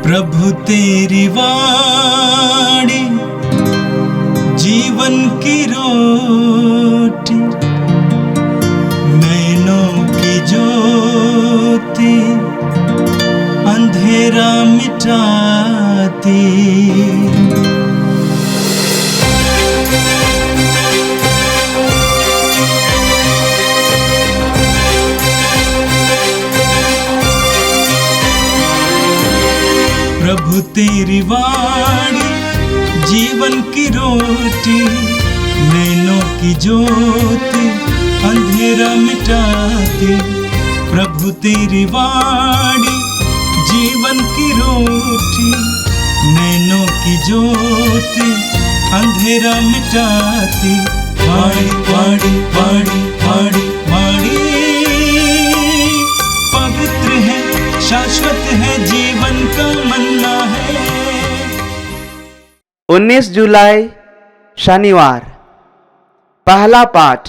प्रभु तेरी वाणी जीवन की रोटी, नैनों की ज्योति अंधेरा मिटाती। प्रभु तेरी वाणी जीवन की रोटी, नैनों की ज्योति अंधेरा मिटाती। प्रभु तेरी वाणी जीवन की रोटी, नैनों की ज्योति अंधेरा मिटाती। वाणी वाणी वाणी वाणी वाणी पवित्र है, शाश्वत है, जीवन का मन्ना है। 19 जुलाई शनिवार। पहला पाठ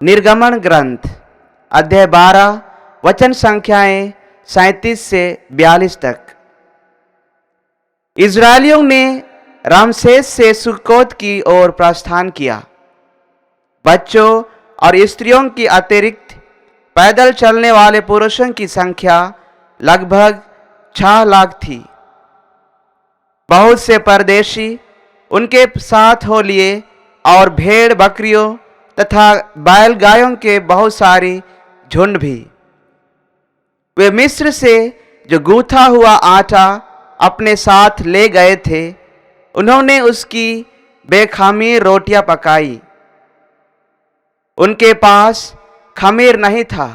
निर्गमन ग्रंथ अध्याय 12 वचन संख्याएं 37 से 42 तक। इजरायलियों ने रामसेस से सुक्कोत की ओर प्रस्थान किया। बच्चों और स्त्रियों की अतिरिक्त पैदल चलने वाले पुरुषों की संख्या लगभग 6 लाख थी। बहुत से परदेशी उनके साथ हो लिए और भेड़ बकरियों तथा बैल गायों के बहुत सारी झुंड भी। वे मिस्र से जो गूथा हुआ आटा अपने साथ ले गए थे, उन्होंने उसकी बेखमीर रोटियां पकाई। उनके पास खमीर नहीं था,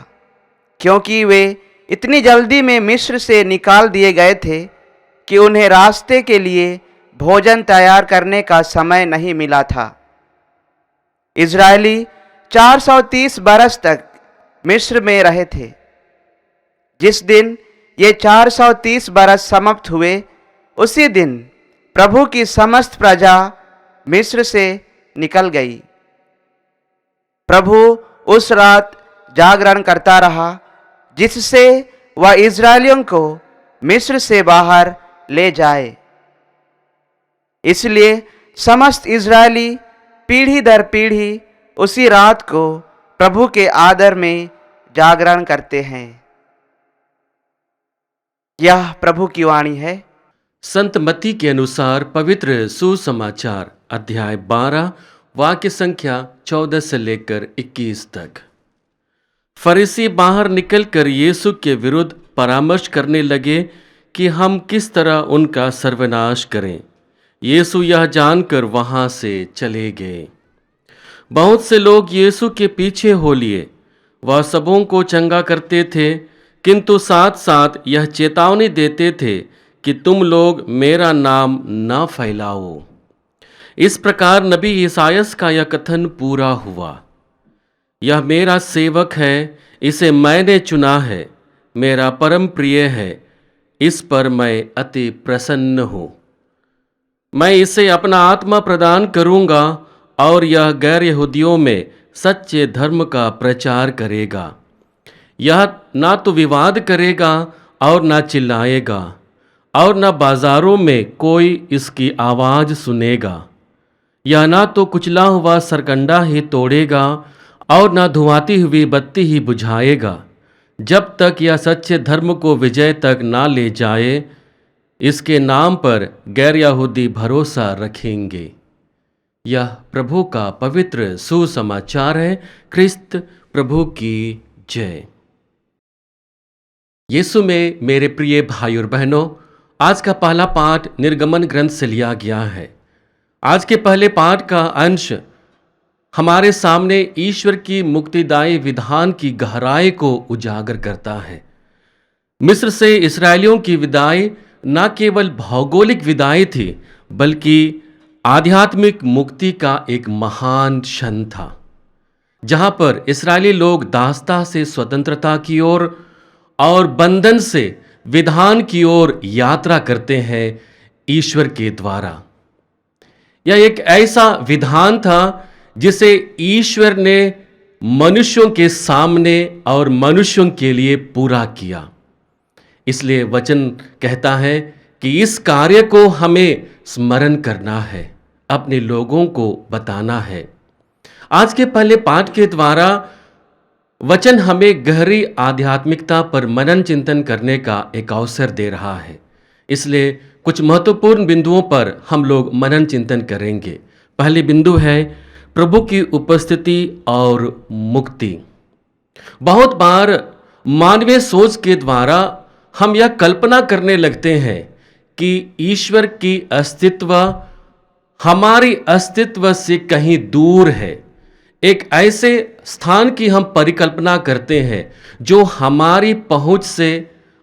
क्योंकि वे इतनी जल्दी में मिस्र से निकाल दिए गए थे कि उन्हें रास्ते के लिए भोजन तैयार करने का समय नहीं मिला था। इजरायली 430 बरस तक मिस्र में रहे थे। जिस दिन ये 430 बरस समाप्त हुए, उसी दिन प्रभु की समस्त प्रजा मिस्र से निकल गई। प्रभु उस रात जागरण करता रहा, जिससे वह इजरायलियों को मिस्र से बाहर ले जाए। इसलिए समस्त इजरायली पीढ़ी दर पीढ़ी उसी रात को प्रभु के आदर में जागरण करते हैं। यह प्रभु की वाणी है। संत मत्ती के अनुसार पवित्र सुसमाचार अध्याय 12 वाक्य संख्या 14 से लेकर 21 तक। फरीसी बाहर निकलकर यीशु के विरुद्ध परामर्श करने लगे कि हम किस तरह उनका सर्वनाश करें। यीशु यह जानकर वहां से चले गए। बहुत से लोग यीशु के पीछे हो लिए। वह सबों को चंगा करते थे, किंतु साथ साथ यह चेतावनी देते थे कि तुम लोग मेरा नाम न फैलाओ। इस प्रकार नबी ईसायास का यह कथन पूरा हुआ। यह मेरा सेवक है, इसे मैंने चुना है, मेरा परम प्रिय है, इस पर मैं अति प्रसन्न हूँ। मैं इसे अपना आत्मा प्रदान करूँगा और यह गैर यहूदियों में सच्चे धर्म का प्रचार करेगा। यह ना तो विवाद करेगा और ना चिल्लाएगा, और न बाजारों में कोई इसकी आवाज़ सुनेगा। यह ना तो कुचला हुआ सरकंडा ही तोड़ेगा और न धुआती हुई बत्ती ही बुझाएगा, जब तक यह सच्चे धर्म को विजय तक ना ले जाए। इसके नाम पर गैर यहूदी भरोसा रखेंगे। यह प्रभु का पवित्र सुसमाचार है। ख्रिस्त प्रभु की जय। यीशु में मेरे प्रिय भाई और बहनों, आज का पहला पाठ निर्गमन ग्रंथ से लिया गया है। आज के पहले पाठ का अंश हमारे सामने ईश्वर की मुक्तिदायी विधान की गहराई को उजागर करता है। मिस्र से इस्राएलियों की विदाई न केवल भौगोलिक विदाई थी, बल्कि आध्यात्मिक मुक्ति का एक महान क्षण था, जहां पर इस्राएली लोग दासता से स्वतंत्रता की ओर और बंधन से विधान की ओर यात्रा करते हैं ईश्वर के द्वारा। यह एक ऐसा विधान था जिसे ईश्वर ने मनुष्यों के सामने और मनुष्यों के लिए पूरा किया। इसलिए वचन कहता है कि इस कार्य को हमें स्मरण करना है, अपने लोगों को बताना है। आज के पहले पाठ के द्वारा वचन हमें गहरी आध्यात्मिकता पर मनन चिंतन करने का एक अवसर दे रहा है। इसलिए कुछ महत्वपूर्ण बिंदुओं पर हम लोग मनन चिंतन करेंगे। पहली बिंदु है प्रभु की उपस्थिति और मुक्ति। बहुत बार मानवीय सोच के द्वारा हम यह कल्पना करने लगते हैं कि ईश्वर की अस्तित्व हमारी अस्तित्व से कहीं दूर है। एक ऐसे स्थान की हम परिकल्पना करते हैं जो हमारी पहुंच से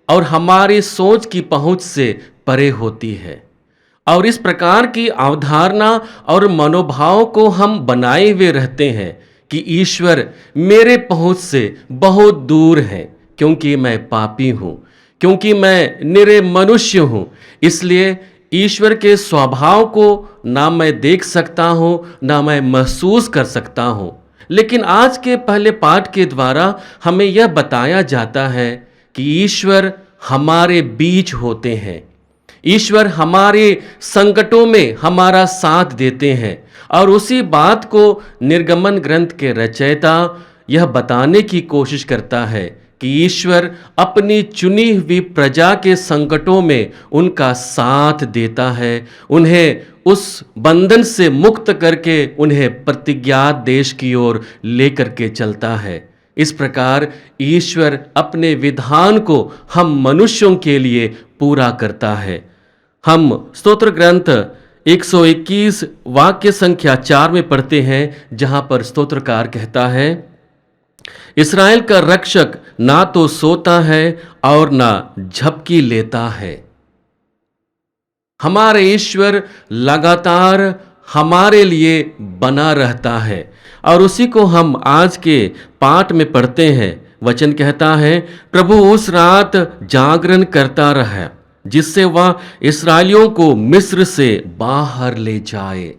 और हमारी सोच की पहुंच से परे होती है, और इस प्रकार की अवधारणा और मनोभाव को हम बनाए हुए रहते हैं कि ईश्वर मेरे पहुंच से बहुत दूर है, क्योंकि मैं पापी हूं, क्योंकि मैं निरे मनुष्य हूं। इसलिए ईश्वर के स्वभाव को ना मैं देख सकता हूं, ना मैं महसूस कर सकता हूं। लेकिन आज के पहले पाठ के द्वारा हमें यह बताया जाता है कि ईश्वर हमारे बीच होते हैं। ईश्वर हमारे संकटों में हमारा साथ देते हैं, और उसी बात को निर्गमन ग्रंथ के रचयिता यह बताने की कोशिश करता है कि ईश्वर अपनी चुनी हुई प्रजा के संकटों में उनका साथ देता है, उन्हें उस बंधन से मुक्त करके उन्हें प्रतिज्ञात देश की ओर लेकर के चलता है। इस प्रकार ईश्वर अपने विधान को हम मनुष्यों के लिए पूरा करता है। हम स्तोत्र ग्रंथ 121 वाक्य संख्या 4 में पढ़ते हैं, जहां पर स्तोत्रकार कहता है, इस्राएल का रक्षक ना तो सोता है और ना झपकी लेता है। हमारे ईश्वर लगातार हमारे लिए बना रहता है, और उसी को हम आज के पाठ में पढ़ते हैं। वचन कहता है, प्रभु उस रात जागरण करता रहा जिससे वह इस्राएलियों को मिस्र से बाहर ले जाए।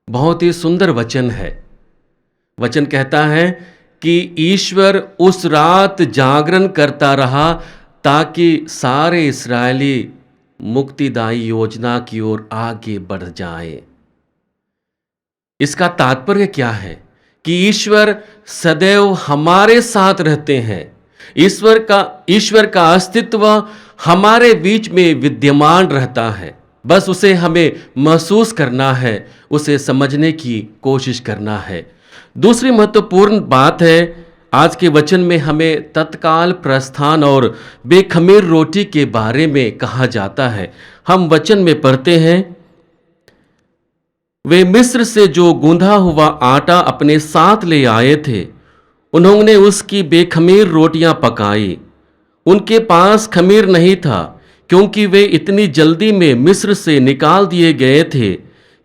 बहुत ही सुंदर वचन है। वचन कहता है कि ईश्वर उस रात जागरण करता रहा ताकि सारे इस्राएली मुक्तिदायी योजना की ओर आगे बढ़ जाए। इसका तात्पर्य क्या है कि ईश्वर सदैव हमारे साथ रहते हैं। ईश्वर का अस्तित्व हमारे बीच में विद्यमान रहता है। बस उसे हमें महसूस करना है, उसे समझने की कोशिश करना है। दूसरी महत्वपूर्ण बात है, आज के वचन में हमें तत्काल प्रस्थान और बेखमीर रोटी के बारे में कहा जाता है। हम वचन में पढ़ते हैं, वे मिस्र से जो गूंधा हुआ आटा अपने साथ ले आए थे, उन्होंने उसकी बेखमीर रोटियां पकाई। उनके पास खमीर नहीं था, क्योंकि वे इतनी जल्दी में मिस्र से निकाल दिए गए थे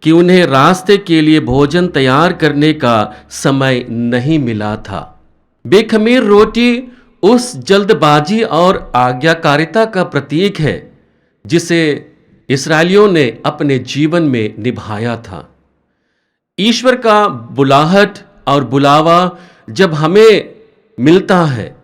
कि उन्हें रास्ते के लिए भोजन तैयार करने का समय नहीं मिला था। बेखमीर रोटी उस जल्दबाजी और आज्ञाकारिता का प्रतीक है जिसे इस्राएलियों ने अपने जीवन में निभाया था। ईश्वर का बुलाहट और बुलावा जब हमें मिलता है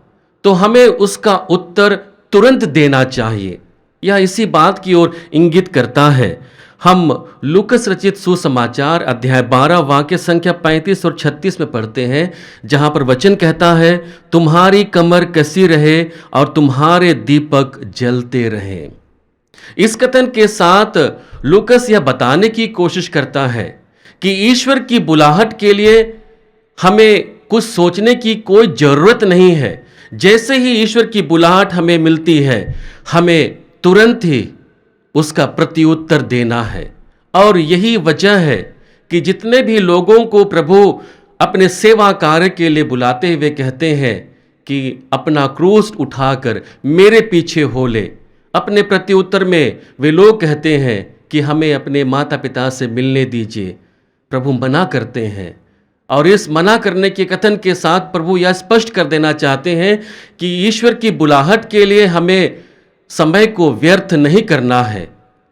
तो हमें उसका उत्तर तुरंत देना चाहिए। यह इसी बात की ओर इंगित करता है। हम लूकस रचित सुसमाचार अध्याय 12 वाक्य संख्या 35 और 36 में पढ़ते हैं, जहां पर वचन कहता है, तुम्हारी कमर कसी रहे और तुम्हारे दीपक जलते रहें। इस कथन के साथ लूकस यह बताने की कोशिश करता है कि ईश्वर की बुलाहट के लिए हमें कुछ सोचने की कोई जरूरत नहीं है। जैसे ही ईश्वर की बुलाहट हमें मिलती है, हमें तुरंत ही उसका प्रत्युत्तर देना है। और यही वजह है कि जितने भी लोगों को प्रभु अपने सेवा कार्य के लिए बुलाते हुए कहते हैं कि अपना क्रूस उठाकर मेरे पीछे हो ले, अपने प्रत्युत्तर में वे लोग कहते हैं कि हमें अपने माता पिता से मिलने दीजिए। प्रभु मना करते हैं, और इस मना करने के कथन के साथ प्रभु यह स्पष्ट कर देना चाहते हैं कि ईश्वर की बुलाहट के लिए हमें समय को व्यर्थ नहीं करना है,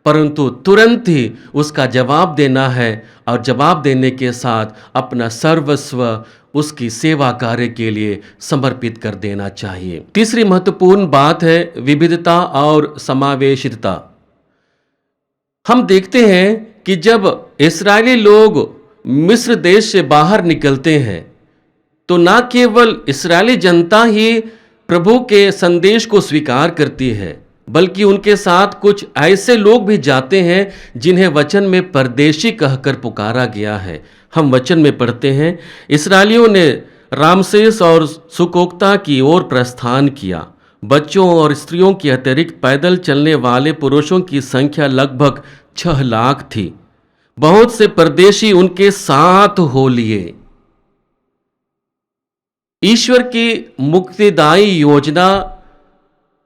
परंतु तुरंत ही उसका जवाब देना है, और जवाब देने के साथ अपना सर्वस्व उसकी सेवा कार्य के लिए समर्पित कर देना चाहिए। तीसरी महत्वपूर्ण बात है विविधता और समावेशितता। हम देखते हैं कि जब इस्राएली लोग मिस्र देश से बाहर निकलते हैं तो ना केवल इस्राएली जनता ही प्रभु के संदेश को स्वीकार करती है, बल्कि उनके साथ कुछ ऐसे लोग भी जाते हैं जिन्हें वचन में परदेशी कहकर पुकारा गया है। हम वचन में पढ़ते हैं, इस्राएलियों ने रामसेस और सुकोक्ता की ओर प्रस्थान किया। बच्चों और स्त्रियों के अतिरिक्त पैदल चलने वाले पुरुषों की संख्या लगभग 6 लाख थी। बहुत से परदेशी उनके साथ हो लिए। ईश्वर की मुक्तिदायी योजना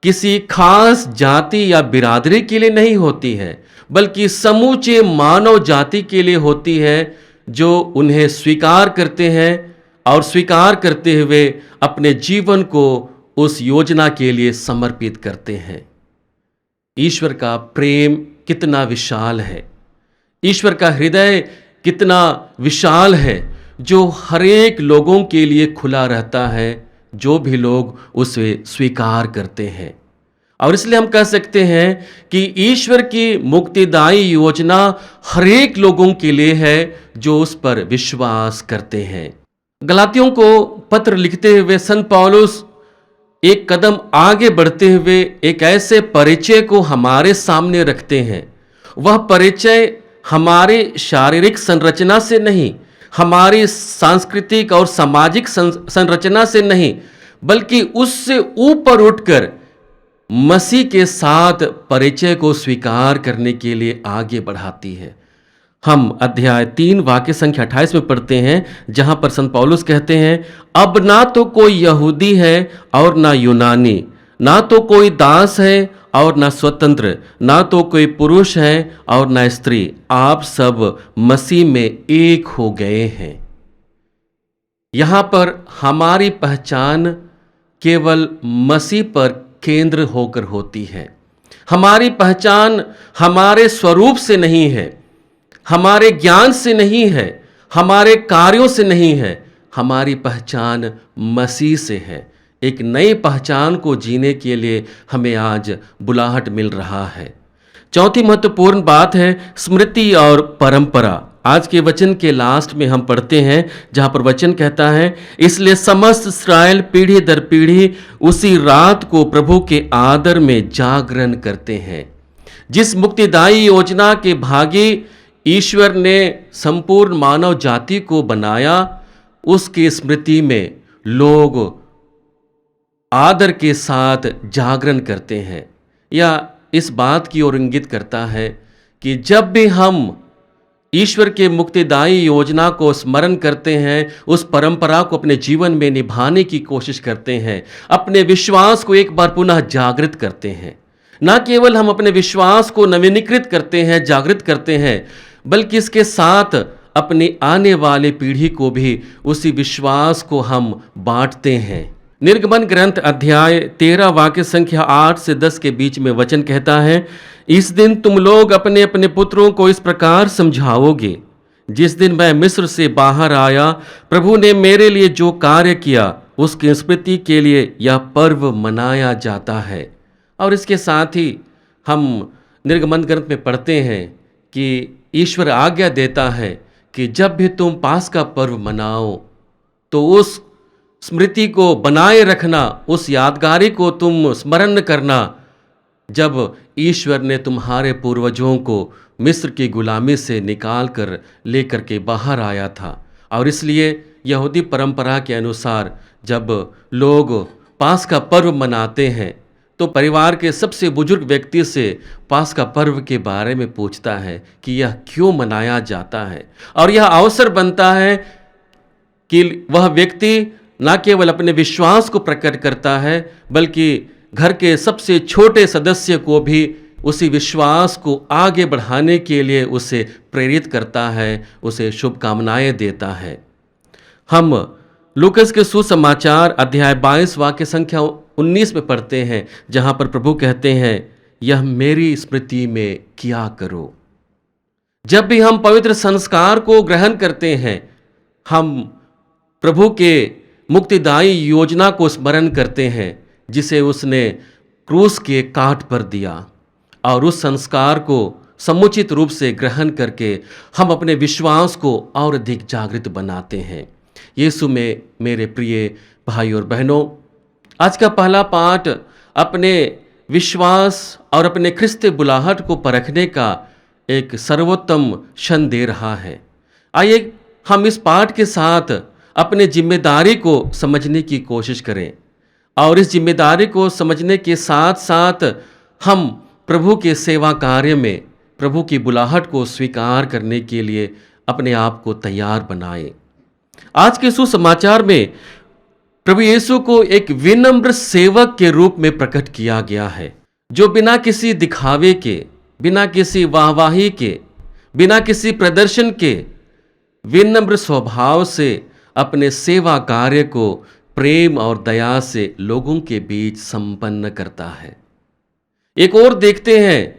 किसी खास जाति या बिरादरी के लिए नहीं होती है, बल्कि समूचे मानव जाति के लिए होती है जो उन्हें स्वीकार करते हैं और स्वीकार करते हुए अपने जीवन को उस योजना के लिए समर्पित करते हैं। ईश्वर का प्रेम कितना विशाल है, ईश्वर का हृदय कितना विशाल है, जो हरेक लोगों के लिए खुला रहता है जो भी लोग उसे स्वीकार करते हैं। और इसलिए हम कह सकते हैं कि ईश्वर की मुक्तिदायी योजना हरेक लोगों के लिए है जो उस पर विश्वास करते हैं। गलातियों को पत्र लिखते हुए संत पौलुस एक कदम आगे बढ़ते हुए एक ऐसे परिचय को हमारे सामने रखते हैं। वह परिचय हमारे शारीरिक संरचना से नहीं, हमारी सांस्कृतिक और सामाजिक संरचना से नहीं, बल्कि उससे ऊपर उठकर मसीह के साथ परिचय को स्वीकार करने के लिए आगे बढ़ाती है। हम अध्याय 3 वाक्य संख्या 28 में पढ़ते हैं, जहां पर संत पौलुस कहते हैं, अब ना तो कोई यहूदी है और ना यूनानी, ना तो कोई दास है और ना स्वतंत्र, ना तो कोई पुरुष है और ना स्त्री, आप सब मसीह में एक हो गए हैं। यहां पर हमारी पहचान केवल मसीह पर केंद्र होकर होती है। हमारी पहचान हमारे स्वरूप से नहीं है, हमारे ज्ञान से नहीं है, हमारे कार्यों से नहीं है, हमारी पहचान मसीह से है। एक नई पहचान को जीने के लिए हमें आज बुलाहट मिल रहा है। चौथी महत्वपूर्ण बात है स्मृति और परंपरा। आज के वचन के लास्ट में हम पढ़ते हैं, जहां पर वचन कहता है, इसलिए समस्त इस्राएल पीढ़ी दर पीढ़ी उसी रात को प्रभु के आदर में जागरण करते हैं। जिस मुक्तिदायी योजना के भागी ईश्वर ने संपूर्ण मानव जाति को बनाया, उसकी स्मृति में लोग आदर के साथ जागरण करते हैं। यह इस बात की ओर इंगित करता है कि जब भी हम ईश्वर के मुक्तिदायी योजना को स्मरण करते हैं, उस परंपरा को अपने जीवन में निभाने की कोशिश करते हैं, अपने विश्वास को एक बार पुनः जागृत करते हैं। न केवल हम अपने विश्वास को नवीनीकृत करते हैं, जागृत करते हैं, बल्कि इसके साथ अपनी आने वाली पीढ़ी को भी उसी विश्वास को हम बांटते हैं। निर्गमन ग्रंथ अध्याय 13 वाक्य संख्या 8 से 10 के बीच में वचन कहता है, इस दिन तुम लोग अपने अपने पुत्रों को इस प्रकार समझाओगे, जिस दिन मैं मिस्र से बाहर आया, प्रभु ने मेरे लिए जो कार्य किया उसकी स्मृति के लिए यह पर्व मनाया जाता है। और इसके साथ ही हम निर्गमन ग्रंथ में पढ़ते हैं कि ईश्वर आज्ञा देता है कि जब भी तुम पास्का पर्व मनाओ तो उस स्मृति को बनाए रखना, उस यादगारी को तुम स्मरण करना, जब ईश्वर ने तुम्हारे पूर्वजों को मिस्र की गुलामी से निकाल कर लेकर के बाहर आया था। और इसलिए यहूदी परंपरा के अनुसार जब लोग पास्का पर्व मनाते हैं तो परिवार के सबसे बुजुर्ग व्यक्ति से पास्का पर्व के बारे में पूछता है कि यह क्यों मनाया जाता है। और यह अवसर बनता है कि वह व्यक्ति न केवल अपने विश्वास को प्रकट करता है, बल्कि घर के सबसे छोटे सदस्य को भी उसी विश्वास को आगे बढ़ाने के लिए उसे प्रेरित करता है, उसे शुभकामनाएं देता है। हम लूकस के सुसमाचार अध्याय 22 वाक्य संख्या 19 में पढ़ते हैं, जहां पर प्रभु कहते हैं, यह मेरी स्मृति में किया करो। जब भी हम पवित्र संस्कार को ग्रहण करते हैं, हम प्रभु के मुक्तिदायी योजना को स्मरण करते हैं, जिसे उसने क्रूस के काठ पर दिया। और उस संस्कार को समुचित रूप से ग्रहण करके हम अपने विश्वास को और अधिक जागृत बनाते हैं। यीशु में मेरे प्रिय भाई और बहनों, आज का पहला पाठ अपने विश्वास और अपने ख्रिस्तीय बुलाहट को परखने का एक सर्वोत्तम क्षण दे रहा है। आइए हम इस पाठ के साथ अपने जिम्मेदारी को समझने की कोशिश करें और इस जिम्मेदारी को समझने के साथ साथ हम प्रभु के सेवा कार्य में प्रभु की बुलाहट को स्वीकार करने के लिए अपने आप को तैयार बनाएं। आज के सुसमाचार में प्रभु यीशु को एक विनम्र सेवक के रूप में प्रकट किया गया है, जो बिना किसी दिखावे के, बिना किसी वाहवाही के, बिना किसी प्रदर्शन के विनम्र स्वभाव से अपने सेवा कार्य को प्रेम और दया से लोगों के बीच संपन्न करता है। एक और देखते हैं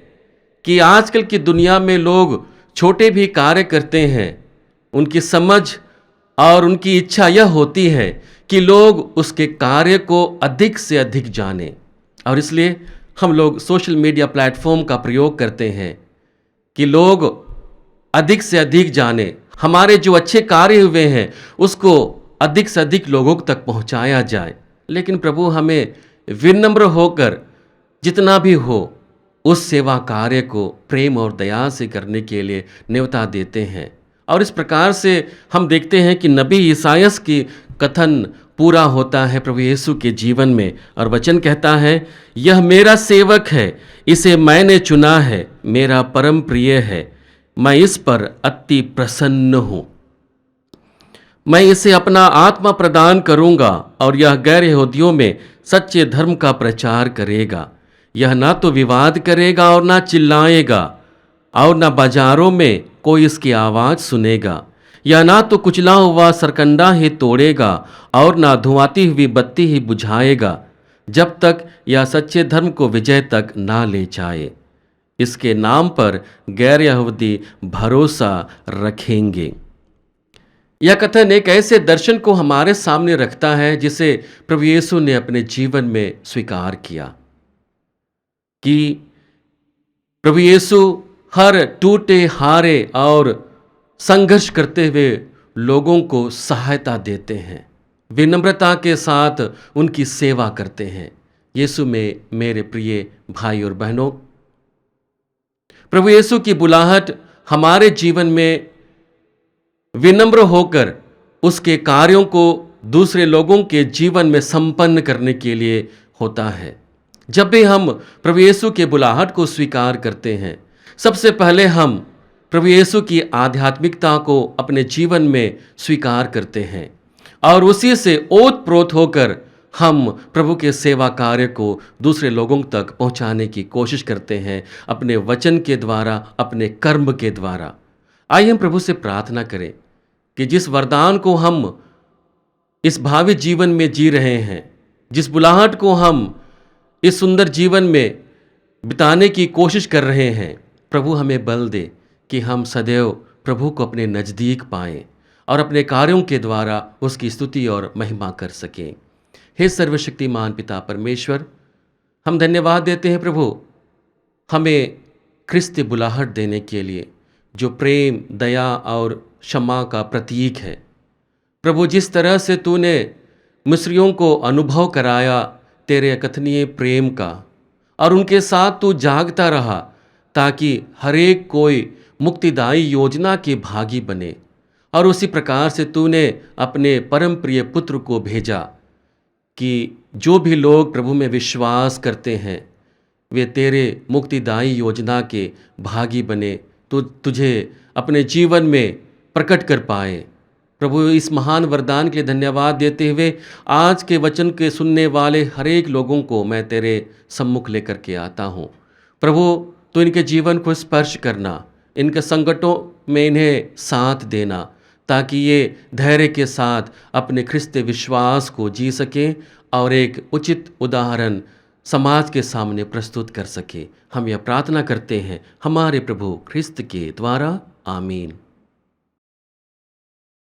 कि आजकल की दुनिया में लोग छोटे भी कार्य करते हैं, उनकी समझ और उनकी इच्छा यह होती है कि लोग उसके कार्य को अधिक से अधिक जानें, और इसलिए हम लोग सोशल मीडिया प्लेटफॉर्म का प्रयोग करते हैं कि लोग अधिक से अधिक जानें, हमारे जो अच्छे कार्य हुए हैं उसको अधिक से अधिक लोगों तक पहुंचाया जाए। लेकिन प्रभु हमें विनम्र होकर जितना भी हो उस सेवा कार्य को प्रेम और दया से करने के लिए न्योता देते हैं। और इस प्रकार से हम देखते हैं कि नबी ईसायास की कथन पूरा होता है प्रभु यीशु के जीवन में, और वचन कहता है, यह मेरा सेवक है, इसे मैंने चुना है, मेरा परम प्रिय है, मैं इस पर अति प्रसन्न हूँ। मैं इसे अपना आत्मा प्रदान करूँगा और यह गैर यहूदियों में सच्चे धर्म का प्रचार करेगा। यह ना तो विवाद करेगा और ना चिल्लाएगा, और ना बाजारों में कोई इसकी आवाज़ सुनेगा। यह ना तो कुचला हुआ सरकंडा ही तोड़ेगा और ना धुआती हुई बत्ती ही बुझाएगा, जब तक यह सच्चे धर्म को विजय तक ना ले जाए। इसके नाम पर गैर यहूदी भरोसा रखेंगे। यह कथन एक ऐसे दर्शन को हमारे सामने रखता है जिसे प्रभु यीशु ने अपने जीवन में स्वीकार किया, कि प्रभु यीशु हर टूटे हारे और संघर्ष करते हुए लोगों को सहायता देते हैं, विनम्रता के साथ उनकी सेवा करते हैं। यीशु में मेरे प्रिय भाई और बहनों, प्रभु यीशु की बुलाहट हमारे जीवन में विनम्र होकर उसके कार्यों को दूसरे लोगों के जीवन में संपन्न करने के लिए होता है। जब भी हम प्रभु यीशु के बुलाहट को स्वीकार करते हैं, सबसे पहले हम प्रभु यीशु की आध्यात्मिकता को अपने जीवन में स्वीकार करते हैं और उसी से ओत-प्रोत होकर हम प्रभु के सेवा कार्य को दूसरे लोगों तक पहुंचाने की कोशिश करते हैं, अपने वचन के द्वारा, अपने कर्म के द्वारा। आइए हम प्रभु से प्रार्थना करें कि जिस वरदान को हम इस भावी जीवन में जी रहे हैं, जिस बुलाहट को हम इस सुंदर जीवन में बिताने की कोशिश कर रहे हैं, प्रभु हमें बल दे कि हम सदैव प्रभु को अपने नज़दीक पाएं और अपने कार्यों के द्वारा उसकी स्तुति और महिमा कर सकें। हे सर्वशक्तिमान पिता परमेश्वर, हम धन्यवाद देते हैं प्रभु हमें ख्रिस्ती बुलाहट देने के लिए, जो प्रेम, दया और क्षमा का प्रतीक है। प्रभु, जिस तरह से तूने मिस्रियों को अनुभव कराया तेरे अकथनीय प्रेम का, और उनके साथ तू जागता रहा ताकि हर एक कोई मुक्तिदायी योजना के भागी बने, और उसी प्रकार से तूने अपने परम प्रिय पुत्र को भेजा कि जो भी लोग प्रभु में विश्वास करते हैं वे तेरे मुक्तिदायी योजना के भागी बने, तो तुझे अपने जीवन में प्रकट कर पाए। प्रभु, इस महान वरदान के लिए धन्यवाद देते हुए आज के वचन के सुनने वाले हर एक लोगों को मैं तेरे सम्मुख लेकर के आता हूँ। प्रभु, तो इनके जीवन को स्पर्श करना, इनके संकटों में इन्हें साथ देना, ताकि ये धैर्य के साथ अपने ख्रिस्ती विश्वास को जी सकें और एक उचित उदाहरण समाज के सामने प्रस्तुत कर सके। हम यह प्रार्थना करते हैं हमारे प्रभु ख्रिस्त के द्वारा, आमीन।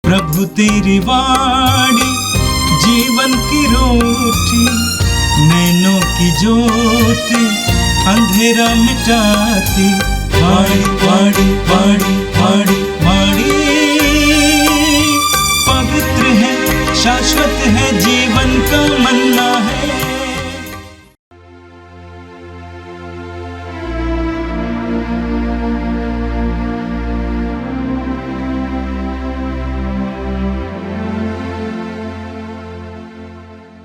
प्रभु तेरी वाणी जीवन की रोटी, नैनों की ज्योति अंधेरा मिटाती। वाणी वाणी वाणी वाणी वाणी